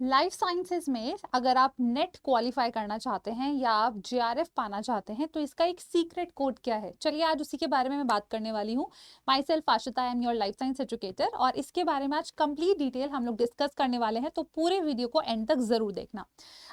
Life sciences में अगर आप नेट क्वालिफाई करना चाहते हैं या आप जेआरएफ पाना चाहते हैं तो इसका एक सीक्रेट कोड क्या है, चलिए आज उसी के बारे में मैं बात करने वाली हूँ। My self Ashita, I am your life science educator, और इसके बारे में आज कंप्लीट डिटेल हम लोग डिस्कस करने वाले हैं, तो पूरे वीडियो को एंड तक जरूर देखना।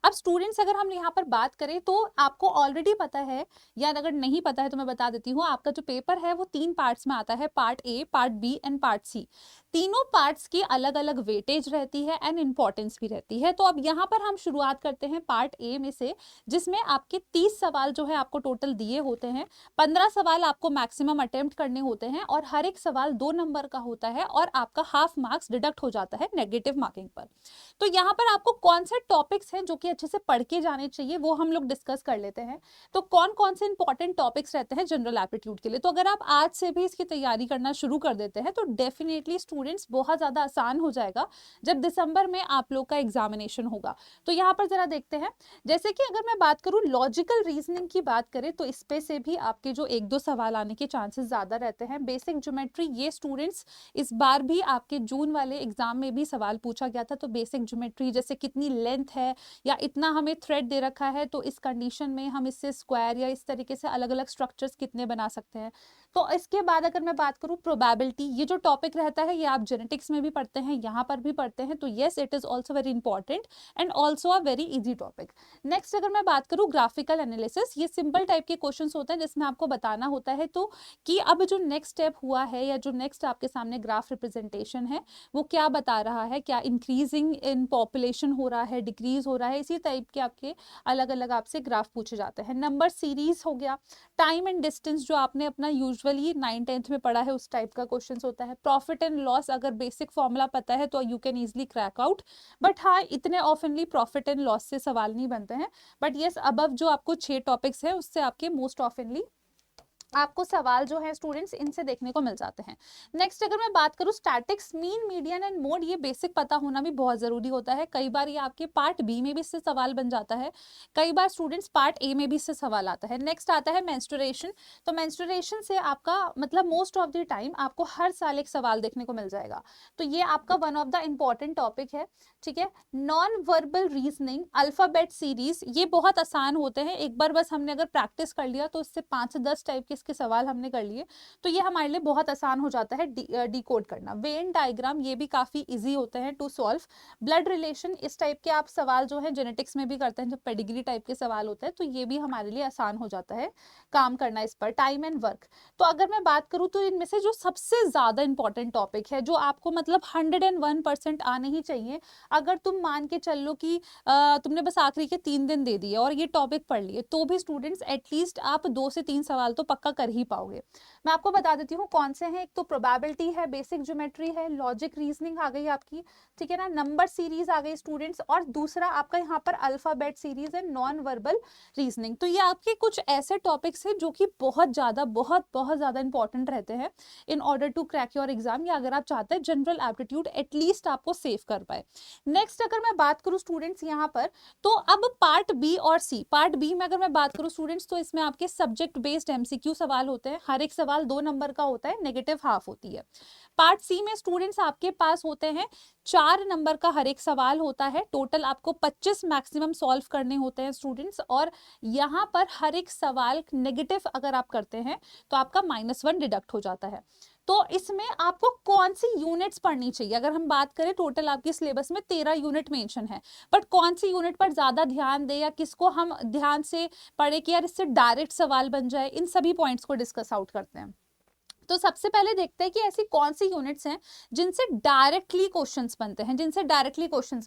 अब स्टूडेंट्स, अगर हम यहाँ पर बात करें तो आपको ऑलरेडी पता है, या अगर नहीं पता है तो मैं बता देती हूँ, आपका जो पेपर है वो 3 पार्ट्स में आता है, part A, part B and part C. तीनों पार्ट्स की अलग अलग वेटेज रहती है एंड इंपॉर्टेंस भी रहती है। तो अब यहाँ पर हम शुरुआत करते हैं पार्ट ए में से, जिसमें आपके 30 सवाल जो है आपको टोटल दिए होते हैं। 15 सवाल आपको मैक्सिमम अटेम्प्ट करने होते हैं और हर एक सवाल 2 नंबर का होता है और आपका हाफ मार्क्स डिडक्ट हो जाता है नेगेटिव मार्किंग पर। तो यहाँ पर आपको कौन से टॉपिक्स हैं जो कि अच्छे से पढ़ के जाने चाहिए वो हम लोग डिस्कस कर लेते हैं। तो कौन कौन से इंपॉर्टेंट टॉपिक्स रहते हैं जनरल एप्टीट्यूड के लिए, तो अगर आप आज से भी इसकी तैयारी करना शुरू कर देते हैं तो डेफिनेटली स्टूडेंट्स बहुत ज़्यादा आसान हो जाएगा जब दिसंबर में आप लोग का एग्जामिनेशन होगा। तो यहाँ पर जरा देखते हैं, जैसे कि अगर मैं बात करूँ लॉजिकल रीजनिंग की बात करें तो इस पे से भी आपके जो 1-2 सवाल आने के चांसेस ज़्यादा रहते हैं। बेसिक ज्योमेट्री, ये स्टूडेंट्स इस बार भी आपके जून वाले एग्जाम में भी सवाल पूछा गया था। तो बेसिक ज्योमेट्री जैसे कितनी लेंथ है या इतना हमें थ्रेड दे रखा है, तो इस कंडीशन में हम इससे स्क्वायर या इस तरीके से अलग अलग स्ट्रक्चर्स कितने बना सकते हैं। तो इसके बाद अगर मैं बात करूं प्रोबेबिलिटी, ये जो टॉपिक रहता है ये आप जेनेटिक्स में भी पढ़ते हैं, यहाँ पर भी पढ़ते हैं, तो yes it is also very important and also a very easy topic. Next अगर मैं बात करूं ग्राफिकल एनालिसिस, ये सिंपल टाइप के क्वेश्चंस होते हैं जिसमें आपको बताना होता है तो कि अब जो नेक्स्ट स्टेप हुआ है या जो नेक्स्ट आपके सामने ग्राफ रिप्रेजेंटेशन है वो क्या बता रहा है, क्या इंक्रीजिंग इन पॉपुलेशन हो रहा है, डिक्रीज हो रहा है, इसी टाइप के आपके अलग अलग आपसे ग्राफ पूछे जाते हैं। नंबर सीरीज हो गया, टाइम एंड डिस्टेंस जो आपने अपना यूजुअली 9th-10th में पढ़ा है उस टाइप का क्वेश्चन होता है। प्रॉफिट एंड लॉस, अगर बेसिक फॉर्मूला पता है तो you can easily crack out, but हाँ इतने ऑफनली प्रॉफिट एंड लॉस से सवाल नहीं बनते हैं। बट येस, अबव जो आपको 6 टॉपिक्स है उससे आपके मोस्ट ऑफनली आपको सवाल जो है स्टूडेंट्स इनसे देखने को मिल जाते हैं। नेक्स्ट अगर मैं बात करूं statics, mean, median and mode, ये बेसिक पता होना भी बहुत जरूरी होता है। कई बार ये आपके पार्ट बी में भी इससे सवाल बन जाता है, कई बार स्टूडेंट्स पार्ट ए में भी इससे सवाल आता है। नेक्स्ट आता है मेंस्ट्रुएशन, तो मेंस्ट्रुएशन से आपका मतलब मोस्ट ऑफ द टाइम आपको हर साल एक सवाल देखने को मिल जाएगा, तो ये आपका one of the important topic है। ठीक है, non verbal reasoning, alphabet series, ये बहुत आसान होते हैं, एक बार बस हमने अगर प्रैक्टिस कर लिया तो इससे 5 से 10 टाइप के इसके सवाल हमने कर लिए तो ये हमारे लिए बहुत आसान हो जाता है डिकोड करना। वेन डायग्राम, ये भी काफी इजी होते हैं टू सॉल्व। ब्लड रिलेशन, इस टाइप के आप सवाल जो है जेनेटिक्स में भी करते हैं, जब पेडिग्री टाइप के सवाल होते हैं तो ये भी हमारे लिए आसान हो जाता है काम करना इस पर। टाइम एंड वर्क, तो अगर मैं बात करूं तो इनमें से जो सबसे ज्यादा इंपॉर्टेंट टॉपिक है जो आपको मतलब 101% आने ही चाहिए, अगर तुम मान के चल लो कि तुमने बस आखिरी के 3 दिन दे दिए और ये टॉपिक पढ़ लिए, तो भी स्टूडेंट्स एटलीस्ट आप 2 से 3 सवाल तो पक्का कर ही पाओगे। मैं आपको बता देती हूँ कौन से हैं। एक तो प्रोबेबिलिटी है, बेसिक ज्योमेट्री है, लॉजिक रीजनिंग आ गई आपकी, ठीक है ना, नंबर सीरीज आ गई स्टूडेंट्स, और दूसरा आपका यहाँ पर अल्फाबेट सीरीज है, नॉन वर्बल रीजनिंग। तो ये आपके कुछ ऐसे टॉपिक्स हैं जो कि बहुत ज्यादा इंपॉर्टेंट रहते हैं in order to crack your exam, या अगर आप चाहते हैं जनरल एप्टीट्यूड एटलीस्ट आपको सेव कर पाए। नेक्स्ट अगर मैं बात करूं स्टूडेंट्स यहाँ पर, तो अब पार्ट बी और सी, पार्ट बी में अगर मैं बात करूं स्टूडेंट्स तो इसमें आपके सब्जेक्ट बेस्ड एमसीक्यू सवाल होते हैं, हर एक सवाल 2 नंबर का होता है, नेगेटिव हाफ होती है। पार्ट सी में स्टूडेंट्स आपके पास होते हैं 4 नंबर का हर एक सवाल होता है, टोटल आपको 25 मैक्सिमम सॉल्व करने होते हैं स्टूडेंट्स, और यहाँ पर हर एक सवाल नेगेटिव अगर आप करते हैं तो आपका -1 डिडक्ट हो जाता है। तो इसमें आपको कौन सी यूनिट्स पढ़नी चाहिए, अगर हम बात करें टोटल आपके सिलेबस में 13 यूनिट मेंशन है, बट कौन सी यूनिट पर ज्यादा ध्यान दे या किसको हम ध्यान से पढ़े कि यार इससे डायरेक्ट सवाल बन जाए, इन सभी पॉइंट्स को डिस्कस आउट करते हैं। तो सबसे पहले देखते हैं कि ऐसी कौन सी यूनिट्स हैं जिनसे डायरेक्टली क्वेश्चंस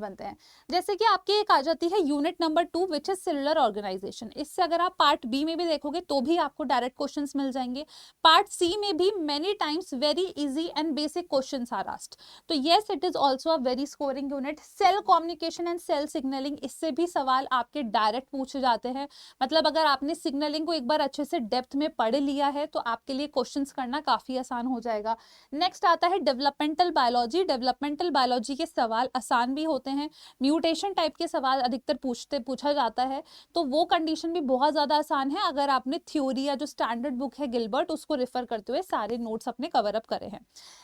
बनते हैं, जैसे कि आपकी एक आ जाती है unit number 2 which is cellular organisation. इससे अगर आप पार्ट बी में भी देखोगे तो भी आपको डायरेक्ट क्वेश्चंस मिल जाएंगे। पार्ट सी में भी many times very easy and basic questions are asked, तो yes it is also a very scoring unit. Cell communication and cell signalling, इससे भी सवाल आपके डायरेक्ट पूछे जाते हैं, मतलब अगर आपने सिग्नलिंग को एक बार अच्छे से डेप्थ में पढ़ लिया है तो आपके लिए क्वेश्चंस करना काफी आसान हो जाएगा। नेक्स्ट आता है डेवलपमेंटल बायोलॉजी। डेवलपमेंटल बायोलॉजी के सवाल आसान भी होते हैं, म्यूटेशन टाइप के सवाल अधिकतर पूछा जाता है, तो वो कंडीशन भी बहुत ज्यादा आसान है अगर आपने थ्योरी या जो स्टैंडर्ड बुक है गिलबर्ट उसको रेफर करते हुए सारे नोट्स अपने कवर अप करे हैं।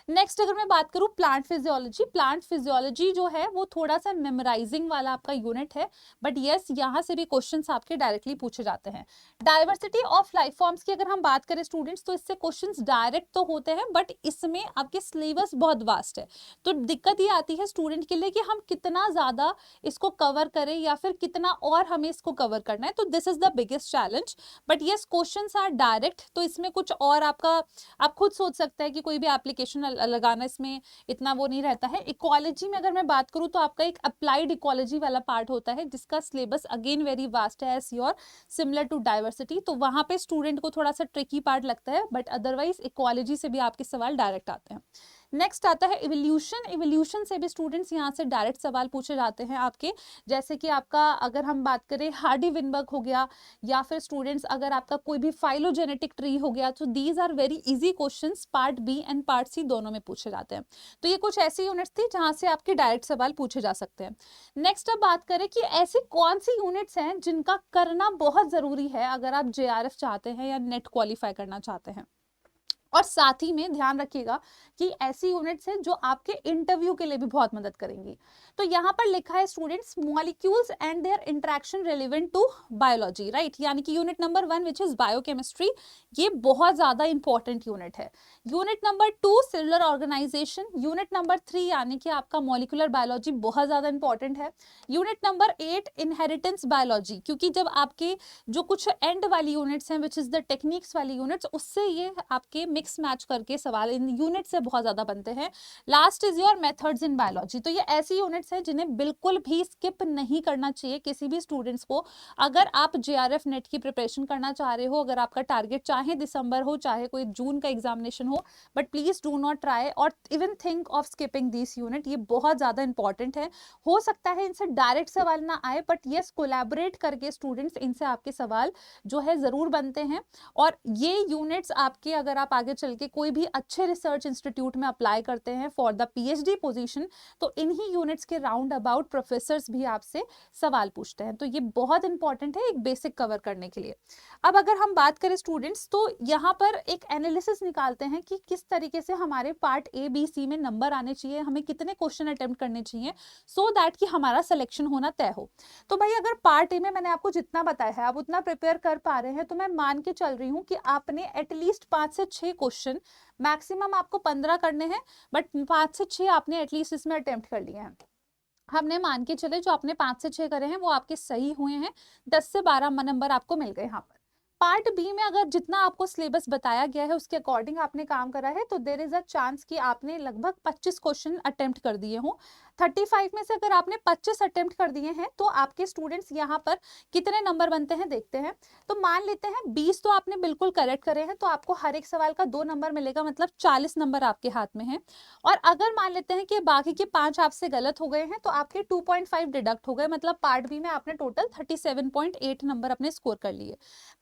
नेक्स्ट अगर मैं बात करूं प्लांट फिजियोलॉजी, प्लांट फिजियोलॉजी जो है वो थोड़ा सा मेमोराइजिंग वाला आपका यूनिट है, बट यस यहाँ से भी क्वेश्चंस आपके डायरेक्टली पूछे जाते हैं। डाइवर्सिटी ऑफ लाइफ फॉर्म्स की अगर हम बात करें स्टूडेंट्स, तो इससे क्वेश्चंस डायरेक्ट तो होते हैं, बट इसमें आपके सिलेबस बहुत वास्ट है, तो दिक्कत ये आती है स्टूडेंट के लिए कि हम कितना ज्यादा इसको कवर करें या फिर कितना और हमें इसको कवर करना है, तो this is the biggest challenge. But yes questions are direct, तो इसमें कुछ और आपका आप खुद सोच सकते हैं कि कोई भी एप्लीकेशन लगाना इसमें इतना वो नहीं रहता है। इक्वालॉजी में अगर मैं बात करूं तो आपका एक अप्लाइड इक्वालॉजी वाला पार्ट होता है जिसका सिलेबस अगेन वेरी वास्ट है as your similar to diversity, तो वहां पे स्टूडेंट को थोड़ा सा ट्रिकी पार्ट लगता है, बट अदरवाइज इक्वालॉजी से भी आपके सवाल डायरेक्ट आते हैं। नेक्स्ट आता है इवोल्यूशन। इवोल्यूशन से भी स्टूडेंट्स यहाँ से डायरेक्ट सवाल पूछे जाते हैं आपके, जैसे कि आपका अगर हम बात करें हार्डी विनबर्ग हो गया, या फिर स्टूडेंट्स अगर आपका कोई भी फाइलोजेनेटिक ट्री हो गया, तो these are very easy questions, part B and part C दोनों में पूछे जाते हैं। तो ये कुछ ऐसी यूनिट्स थी जहां से आपके डायरेक्ट सवाल पूछे जा सकते हैं। नेक्स्ट अब बात करें कि ऐसी कौन सी यूनिट्स हैं जिनका करना बहुत जरूरी है अगर आप जेआरएफ चाहते हैं या नेट क्वालिफाई करना चाहते हैं, और साथ ही में ध्यान रखिएगा कि ऐसी यूनिट्स हैं जो आपके इंटरव्यू के लिए भी बहुत मदद करेंगी। तो यहाँ पर लिखा है students molecules and their interaction relevant to biology, right, यानी कि unit number 1 which is biochemistry, ये बहुत ज्यादा इंपॉर्टेंट यूनिट है। Unit number 2 cellular organisation, unit number 3 यानी कि आपका मॉलिक्यूलर बायोलॉजी बहुत ज्यादा इंपॉर्टेंट है। यूनिट नंबर 8 इनहेरिटेंस बायोलॉजी, क्योंकि जब आपके जो कुछ एंड वाली यूनिट्स हैं विच इज द टेक्निक्स वाली यूनिट्स, उससे ये आपके मिक्स मैच करके सवाल इन यूनिट से बहुत ज्यादा बनते हैं। Last is your methods in biology, तो ये ऐसी यूनिट्स हैं जिन्हें बिल्कुल भी स्किप नहीं करना चाहिए किसी भी स्टूडेंट्स को। अगर आप जेआरएफ नेट की प्रिपरेशन करना चाह रहे हो, अगर आपका टारगेट चाहे दिसंबर हो चाहे कोई जून का एग्जामिनेशन हो, but please do not try और even think of skipping this unit, ये बहुत ज्यादा इंपॉर्टेंट है। हो सकता है इनसे डायरेक्ट सवाल ना आए, बट यस कोलैबोरेट करके स्टूडेंट्स इनसे आपके सवाल जो है जरूर बनते हैं। और ये यूनिट्स आपके अगर आप आगे चल के कोई भी अच्छे रिसर्च इंस्टीट्यूट में अप्लाई करते हैं फॉर द पीएचडी पोजीशन, तो इन्हीं यूनिट्स के राउंड अबाउट प्रोफेसर्स भी आपसे सवाल पूछते हैं, तो ये बहुत इंपॉर्टेंट है एक बेसिक कवर करने के लिए। अब अगर हम बात करें स्टूडेंट्स, तो यहाँ पर एक एनालिसिस निकालते हैं कि किस तरीके से हमारे पार्ट ए बी सी में नंबर आने चाहिए, हमें कितने क्वेश्चन अटेम्प्ट करने चाहिए सो दैट कि हमारा सिलेक्शन होना तय हो। तो भाई अगर पार्ट ए में मैंने आपको जितना बताया है आप उतना प्रिपेयर कर पा रहे हैं, तो मैं मान के चल रही हूँ कि आपने एटलीस्ट 5 से 6 क्वेश्चन, मैक्सिमम आपको 15 करने हैं, बट 5 से 6 आपने एटलीस्ट इसमें अटेम्प्ट कर लिए हैं। हमने मान के चले जो आपने 5 से 6 करे हैं वो आपके सही हुए हैं, 10 से 12 नंबर आपको मिल गए। यहाँ पर पार्ट बी में अगर जितना आपको सिलेबस बताया गया है उसके अकॉर्डिंग आपने काम करा है, तो देयर इज अ चांस कि आपने लगभग 25 क्वेश्चन अटेम्प्ट कर दिए हों। 35 में से अगर आपने 25 अटेम्प्ट कर दिए हैं, तो आपके स्टूडेंट्स यहाँ पर कितने नंबर बनते हैं देखते हैं। तो मान लेते हैं 20 तो आपने बिल्कुल करेक्ट करे हैं, तो आपको हर एक सवाल का 2 नंबर मिलेगा, मतलब 40 नंबर आपके हाथ में है। और अगर मान लेते हैं कि बाकी के 5 आपसे गलत हो गए हैं, तो आपके 2.5 डिडक्ट हो गए, मतलब पार्ट बी में आपने टोटल 37.8 नंबर अपने स्कोर कर लिए।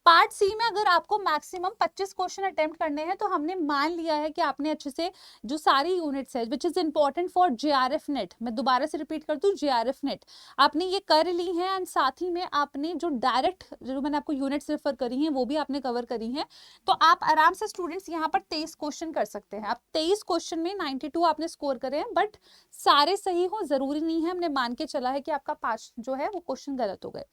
पार्ट सी में अगर आपको मैक्सिमम 25 क्वेश्चन अटेम्प्ट करने हैं, तो हमने मान लिया है कि आपने अच्छे से जो सारी यूनिट्स है which is important for JRF net, मैं दोबारा से रिपीट कर दूं, जेआरएफ नेट आपने ये कर ली है, एंड साथ ही में आपने जो डायरेक्ट जो मैंने आपको यूनिट्स रेफर करी हैं वो भी आपने कवर करी हैं, तो आप आराम से स्टूडेंट्स यहाँ पर 23 क्वेश्चन कर सकते हैं। आप 23 क्वेश्चन में 92 आपने स्कोर करे हैं, बट सारे सही हो जरूरी नहीं है, हमने मान के चला है कि आपका 5 जो है वो क्वेश्चन गलत हो गए,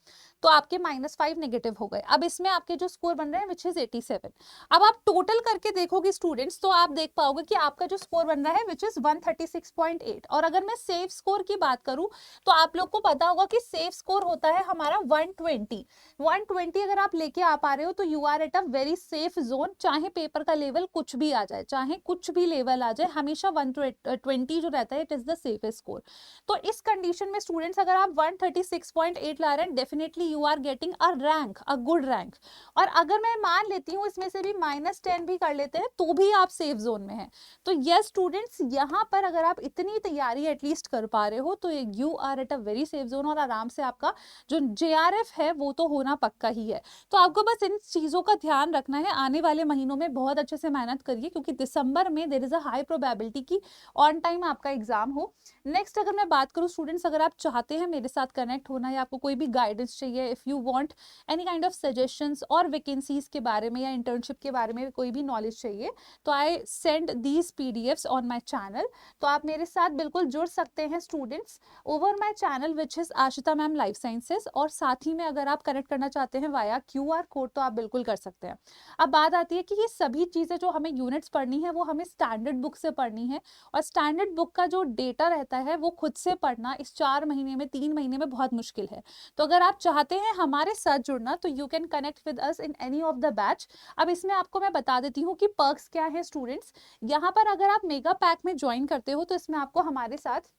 तो आपके -5 नेगेटिव हो गए। अब इसमें आपके जो स्कोर बन रहे हैं विच इज 87। अब आप टोटल करके देखोगे स्टूडेंट्स, तो आप देख पाओगे कि आपका जो स्कोर बन रहा है विच इज 136.8। और अगर मैं सेफ स्कोर की बात करूं, तो आप लोग को पता होगा कि सेफ स्कोर होता है हमारा 120 अगर आप लेके आ पा रहे हो, तो you are at a very safe zone. चाहे पेपर का लेवल कुछ भी आ जाए, चाहे कुछ भी लेवल आ जाए, हमेशा 120 जो रहता है it is the safest score. तो इस कंडीशन में स्टूडेंट्स अगर आप 136.8 ला रहे हैं, definitely you are getting a rank, a good rank. और अगर मैं मान लेती हूँ इसमें से भी -10 भी कर लेते हैं तो भी आप सेफ जोन में हैं। तो यस स्टूडेंट्स, यहाँ पर अगर आप इतनी तैयारी एटलीस्ट कर पा रहे हो तो you are at a very safe zone, और आराम से आपका जो JRF है वो तो होना पक्का ही है। तो आपको बस इन चीज़ों का ध्यान रखना है। आने वाले महीनों में बहुत अच्छे से मेहनत करिए, क्योंकि दिसंबर में there is a high probability कि ऑन टाइम आपका एग्जाम हो। नेक्स्ट अगर मैं बात करूँ स्टूडेंट्स, अगर आप चाहते हैं मेरे साथ कनेक्ट होना या आपको कोई भी गाइडेंस चाहिए, if you want any kind of suggestions और वैकेंसीज के बारे में या इंटर्नशिप के बारे में कोई भी नॉलेज चाहिए, तो I send these PDFs on my channel. तो आप मेरे साथ बिल्कुल जुड़ सकते हैं students over my channel which is Ashita ma'am life sciences. और साथ ही में अगर आप कनेक्ट करना चाहते हैं वाया QR कोड तो आप बिल्कुल कर सकते हैं। अब बात आती है कि ये सभी चीज़ें जो हमें यूनिट्स पढ़नी है वो हमें स्टैंडर्ड बुक से पढ़नी है, और स्टैंडर्ड बुक का जो डेटा रहता है वो खुद से पढ़ना इस 4 महीने में 3 महीने में बहुत मुश्किल है। तो अगर आप चाहते हैं हमारे साथ जुड़ना तो you can connect with us in any of the batch. अब इसमें आपको मैं बता देती हूँ कि पर्क्स क्या है स्टूडेंट्स। यहाँ पर अगर आप मेगा पैक में ज्वाइन करते हो तो इसमें आपको हमारे साथ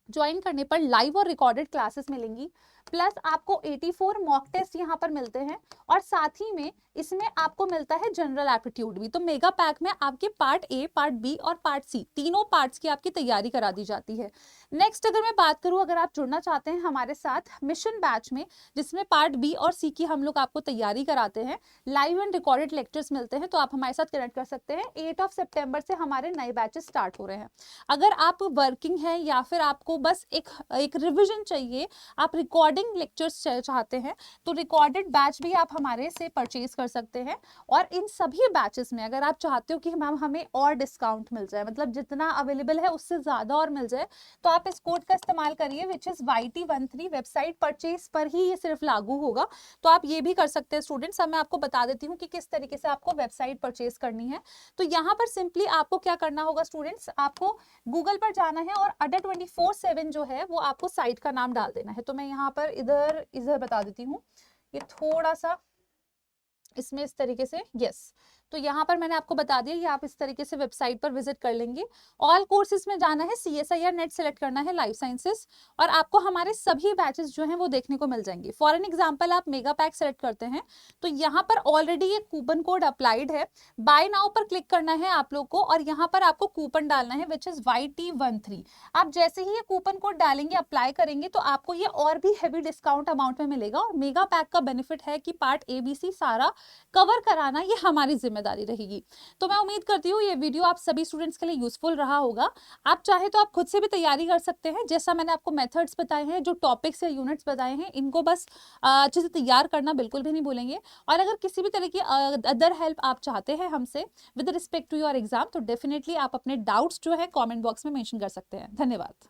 ज्वाइन करने पर लाइव और रिकॉर्डेड क्लासेस मिलेंगी, प्लस आपको 84 मॉक टेस्ट यहाँ पर मिलते हैं, और साथ ही में इसमें आपको मिलता है जनरल एप्टीट्यूड भी। तो मेगा पैक में आपके पार्ट A, पार्ट B और पार्ट C तीनों पार्ट्स की आपकी तैयारी करा दी जाती है। नेक्स्ट अगर मैं बात करूँ, अगर आप जुड़ना चाहते हैं हमारे साथ मिशन बैच में, जिसमें पार्ट B और C की हम लोग आपको तैयारी कराते हैं, लाइव एंड रिकॉर्डेड लेक्चर्स मिलते हैं, तो आप हमारे साथ कनेक्ट कर सकते हैं। 8 सितंबर से हमारे नए बैचेस स्टार्ट हो रहे हैं। अगर आप वर्किंग हैं या फिर आपको बस एक रिविजन चाहिए, आप रिकॉर्डिंग लेक्चर्स चाहते हैं, तो रिकॉर्डेड बैच भी आप हमारे से परचेज कर सकते हैं। और इन सभी बैचेस में अगर आप चाहते हो कि मैम हमें और डिस्काउंट मिल जाए, मतलब जितना अवेलेबल है उससे ज़्यादा और मिल जाए, तो आप इस कोड का इस्तेमाल करिए which is YT13। Website purchase पर ही ये सिर्फ लागू होगा, तो आप ये भी कर सकते हैं स्टूडेंट्स। अब मैं आपको बता देती हूँ कि किस तरीके से आपको वेबसाइट परचेज करनी है। तो यहाँ पर सिंपली आपको क्या करना होगा स्टूडेंट्स, आपको गूगल पर जाना है और अड्डा 24/7 जो है वो आपको साइट का नाम डाल देना है। तो मैं यहाँ पर इधर बता देती हूँ, ये थोड़ा सा इसमें इस तरीके से, यस, तो यहाँ पर मैंने आपको बता दिया, ये आप इस तरीके से वेबसाइट पर विजिट कर लेंगे। ऑल कोर्सेज में जाना है, CSIR नेट सेलेक्ट करना है, लाइफ साइंसेस, और आपको हमारे सभी बैचेस जो हैं वो देखने को मिल जाएंगे। फॉर एन एग्जांपल आप मेगा पैक सेलेक्ट करते हैं तो यहाँ पर ऑलरेडी एक कूपन कोड अप्लाइड है, बाय नाउ पर क्लिक करना है आप लोग को, और यहाँ पर आपको कूपन डालना है विच इज YT13। आप जैसे ही ये कूपन कोड डालेंगे, अप्लाई करेंगे, तो आपको ये और भी हैवी डिस्काउंट अमाउंट में मिलेगा। और मेगा पैक का बेनिफिट है कि पार्ट ABC सारा कवर कराना ये हमारी जिम्मेदारी रहेगी। तो मैं उम्मीद करती हूँ ये वीडियो आप सभी स्टूडेंट्स के लिए यूजफुल रहा होगा। आप चाहे तो आप खुद से भी तैयारी कर सकते हैं, जैसा मैंने आपको मेथड्स बताए हैं, जो टॉपिक्स या यूनिट्स बताए हैं, इनको बस अच्छे से तैयार करना बिल्कुल भी नहीं भूलेंगे। और अगर किसी भी तरह की अदर हेल्प आप चाहते हैं हमसे with respect to your exam, तो डेफिनेटली आप अपने डाउट्स जो है कॉमेंट बॉक्स में मेंशन कर सकते हैं। धन्यवाद।